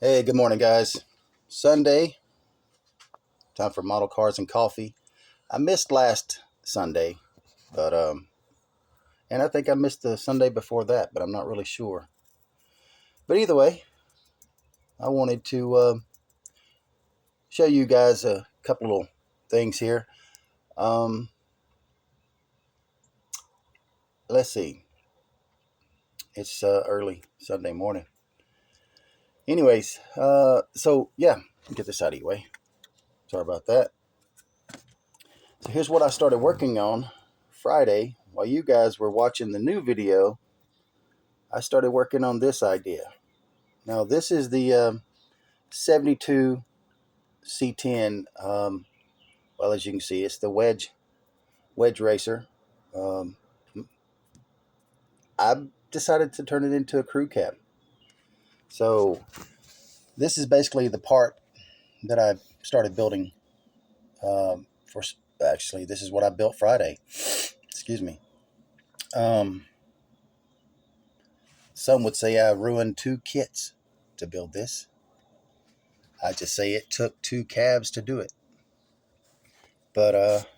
Hey, good morning, guys. Sunday, time for model cars and coffee. I missed last Sunday, but and I think I missed the Sunday before that, but I'm not really sure. But either way, I wanted to show you guys a couple little things here. Um, let's see. It's early Sunday morning. Anyways, so yeah, get this out of your way. Sorry about that. So here's what I started working on Friday while you guys were watching the new video. I started working on this idea. Now, this is the 72 C10. Well, as you can see, it's the wedge racer. Um, I decided to turn it into a crew cab. So this is basically the part that I started building. For actually, this is what I built Friday. Excuse me. Um, some would say I ruined 2 kits to build this. I just say it took 2 cabs to do it. But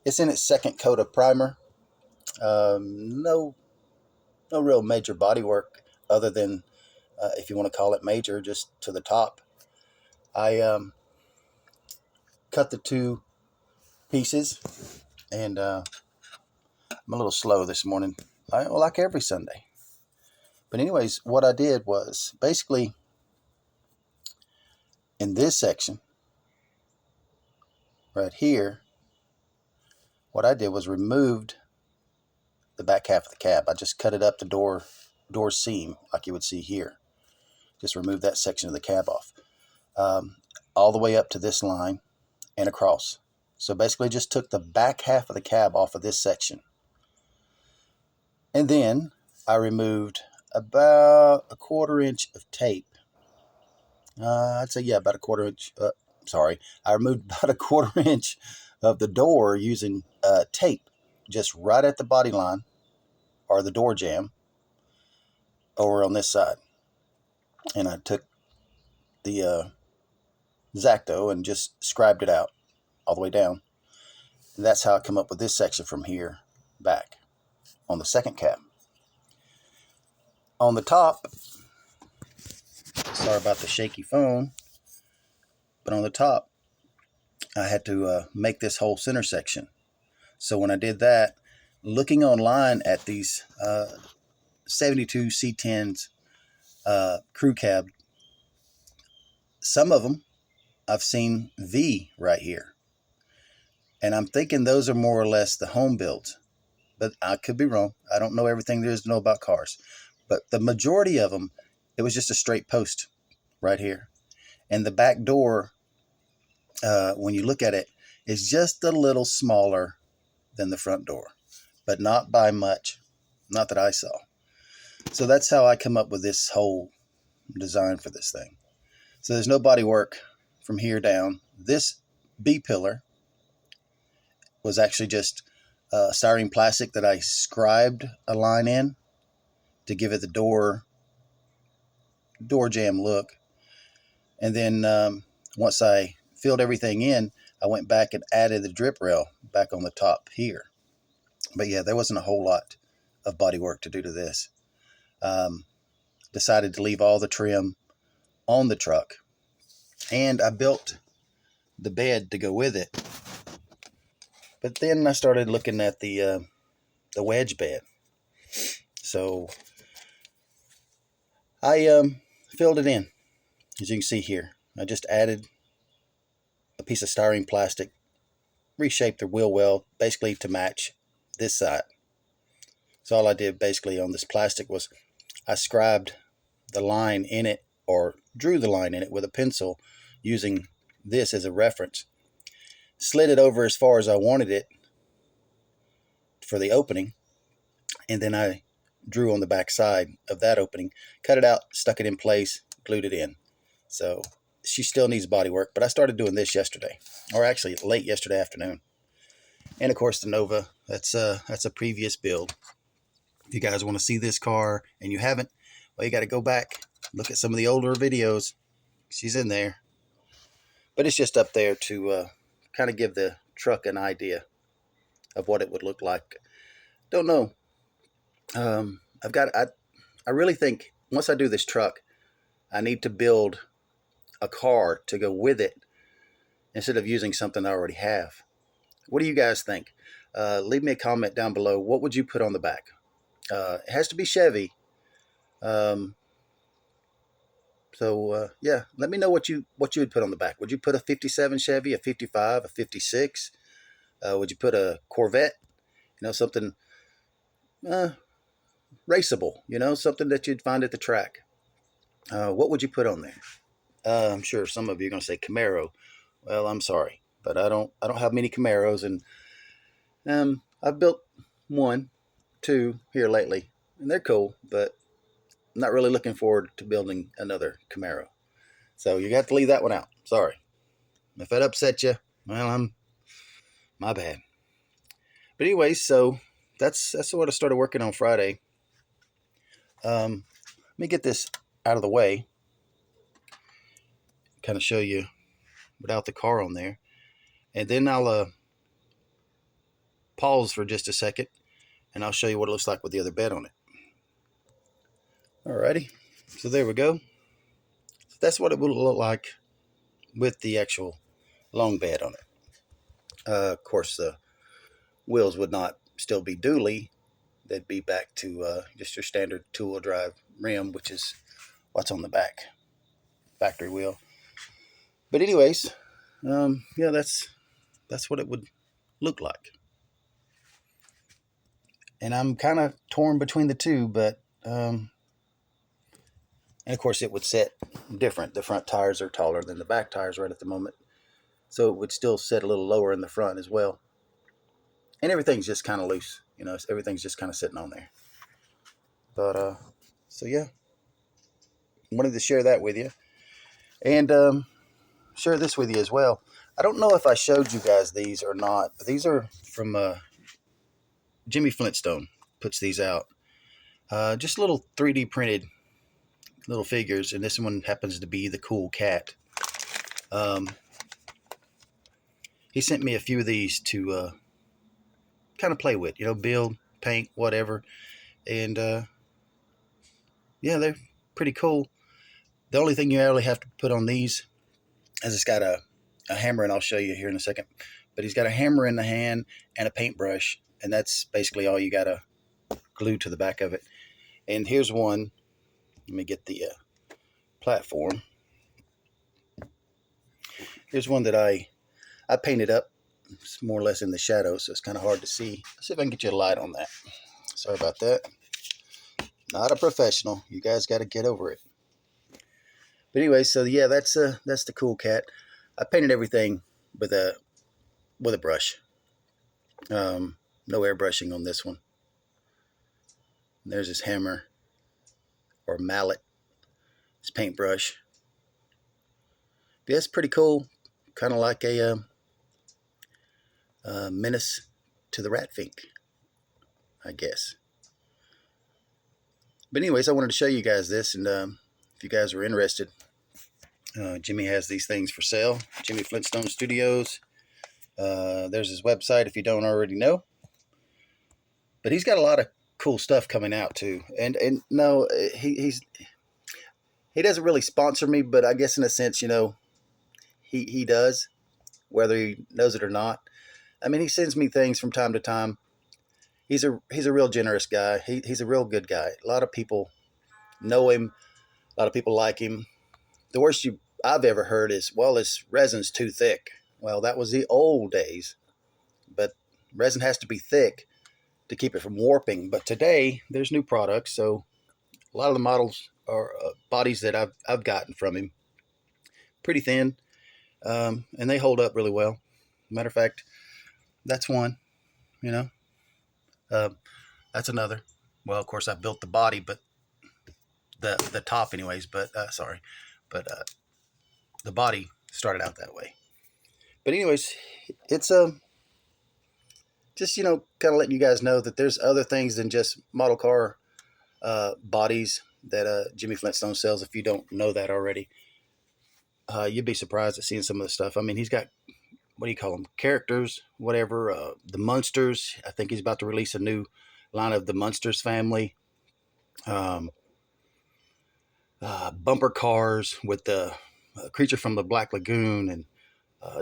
it's in its second coat of primer. No real major body work other than, if you want to call it major, just to the top. I cut the 2 pieces, and I'm a little slow this morning, like every Sunday. But anyways, what I did was basically in this section right here, what I did was removed the back half of the cab. I just cut it up the door seam like you would see here. Just remove that section of the cab off, all the way up to this line and across. So basically just took the back half of the cab off of this section. And then I removed about a 1/4 inch of tape. I'd say, yeah, about a 1/4 inch. I removed about a 1/4 inch of the door using tape, just right at the body line or the door jamb over on this side. And I took the X-Acto and just scribed it out all the way down. And that's how I come up with this section from here back on the second cab. On the top, sorry about the shaky phone, but on the top, I had to make this whole center section. So when I did that, looking online at these 72 C10s crew cab, some of them I've seen V right here. And I'm thinking those are more or less the home builds. But I could be wrong. I don't know everything there is to know about cars. But the majority of them, it was just a straight post right here. And the back door, when you look at it, is just a little smaller than the front door. But not by much. Not that I saw. So that's how I come up with this whole design for this thing. So there's no body work from here down. This B pillar was actually just styrene plastic that I scribed a line in to give it the door jamb look. And then once I filled everything in, I went back and added the drip rail back on the top here. But yeah, there wasn't a whole lot of body work to do to this. Decided to leave all the trim on the truck, and I built the bed to go with it. But then I started looking at the wedge bed. So I filled it in, as you can see here. I just added a piece of styrene plastic, reshaped the wheel well basically to match this side. So all I did basically on this plastic was I scribed the line in it, or drew the line in it with a pencil using this as a reference. Slid it over as far as I wanted it for the opening, and then I drew on the back side of that opening, cut it out, stuck it in place, glued it in. So she still needs body work, but I started doing this yesterday, or actually late yesterday afternoon. And of course the Nova, that's a previous build. If you guys want to see this car and you haven't, well, you got to go back look at some of the older videos. She's in there. But it's just up there to kind of give the truck an idea of what it would look like. Don't know. I really think once I do this truck, I need to build a car to go with it instead of using something I already have. What do you guys think? Leave me a comment down below. What would you put on the back? It has to be Chevy. Yeah, let me know what you would put on the back. Would you put a 57 Chevy, a 55, a 56? Would you put a Corvette? Something raceable. Something that you'd find at the track. What would you put on there? I'm sure some of you are going to say Camaro. Well, I'm sorry, but I don't have many Camaros, and I've built one, two here lately, and they're cool, but I'm not really looking forward to building another Camaro. So you got to leave that one out. Sorry. If that upset you, well, my bad. But anyways, so that's what I started working on Friday. Let me get this out of the way. Kind of show you without the car on there. And then I'll pause for just a second, and I'll show you what it looks like with the other bed on it. Alrighty. So there we go. So that's what it will look like with the actual long bed on it. Of course, the wheels would not still be dually. They'd be back to just your standard two-wheel drive rim, which is what's on the back, factory wheel. But anyways, yeah, that's what it would look like. And I'm kind of torn between the two, but and of course it would set different. The front tires are taller than the back tires right at the moment, so it would still set a little lower in the front as well. And everything's just kind of loose, everything's just kind of sitting on there. But so yeah, wanted to share that with you, and share this with you as well. I don't know if I showed you guys these or not, but these are from Jimmy Flintstone. Puts these out. Just little 3D printed little figures, and this one happens to be the cool cat. He sent me a few of these to kind of play with, build, paint, whatever. And yeah, they're pretty cool. The only thing you really have to put on these is it's got a hammer, and I'll show you here in a second. But he's got a hammer in the hand and a paintbrush, and that's basically all you got to glue to the back of it. And here's one. Let me get the platform. Here's one that I painted up. It's more or less in the shadow, so it's kind of hard to see. Let's see if I can get you a light on that. Sorry about that. Not a professional. You guys got to get over it. But anyway, so yeah, that's the cool cat. I painted everything with a brush. No airbrushing on this one. And there's his hammer or mallet. His paintbrush. But yeah, it's pretty cool. Kind of like a menace to the rat fink, I guess. But anyways, I wanted to show you guys this, and if you guys were interested, Jimmy has these things for sale. Jimmy Flintstone Studios. There's his website if you don't already know. But he's got a lot of cool stuff coming out too. And no, he doesn't really sponsor me, but I guess in a sense, he does, whether he knows it or not. I mean, he sends me things from time to time. He's a real generous guy. He's a real good guy. A lot of people know him. A lot of people like him. The worst I've ever heard is, well, this resin's too thick. Well, that was the old days. But resin has to be thick to keep it from warping. But today, there's new products. So a lot of the models are bodies that I've gotten from him. Pretty thin. And they hold up really well. Matter of fact, that's one, that's another. Well, of course, I built the body, but the top anyways, but sorry. But the body started out that way. But anyways, it's just, kind of letting you guys know that there's other things than just model car bodies that Jimmy Flintstone sells. If you don't know that already, you'd be surprised at seeing some of the stuff. I mean, he's got, what do you call them, characters, whatever, the Munsters. I think he's about to release a new line of the Munsters family. Um, Bumper cars with the creature from the Black Lagoon, and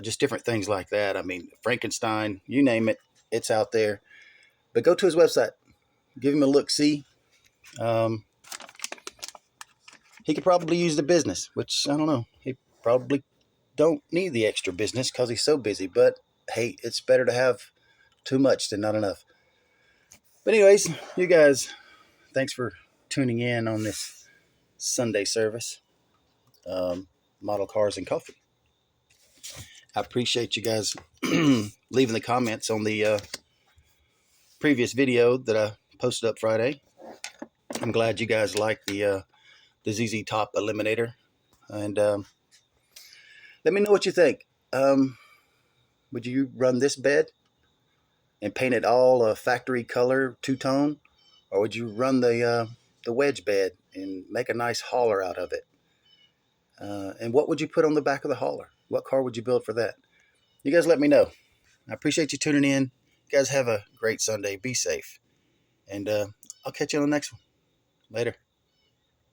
just different things like that. I mean, Frankenstein, you name it, it's out there. But go to his website, give him a look, see. Um, he could probably use the business, which I don't know. He probably don't need the extra business because he's so busy. But hey, it's better to have too much than not enough. But anyways, you guys, thanks for tuning in on this Sunday service. Model cars and coffee. I appreciate you guys leaving the comments on the previous video that I posted up Friday. I'm glad you guys like the ZZ Top Eliminator, and let me know what you think. Would you run this bed and paint it all a factory color, two-tone, or would you run the wedge bed and make a nice hauler out of it? And what would you put on the back of the hauler? What car would you build for that? You guys let me know. I appreciate you tuning in. You guys have a great Sunday. Be safe. And I'll catch you on the next one. Later.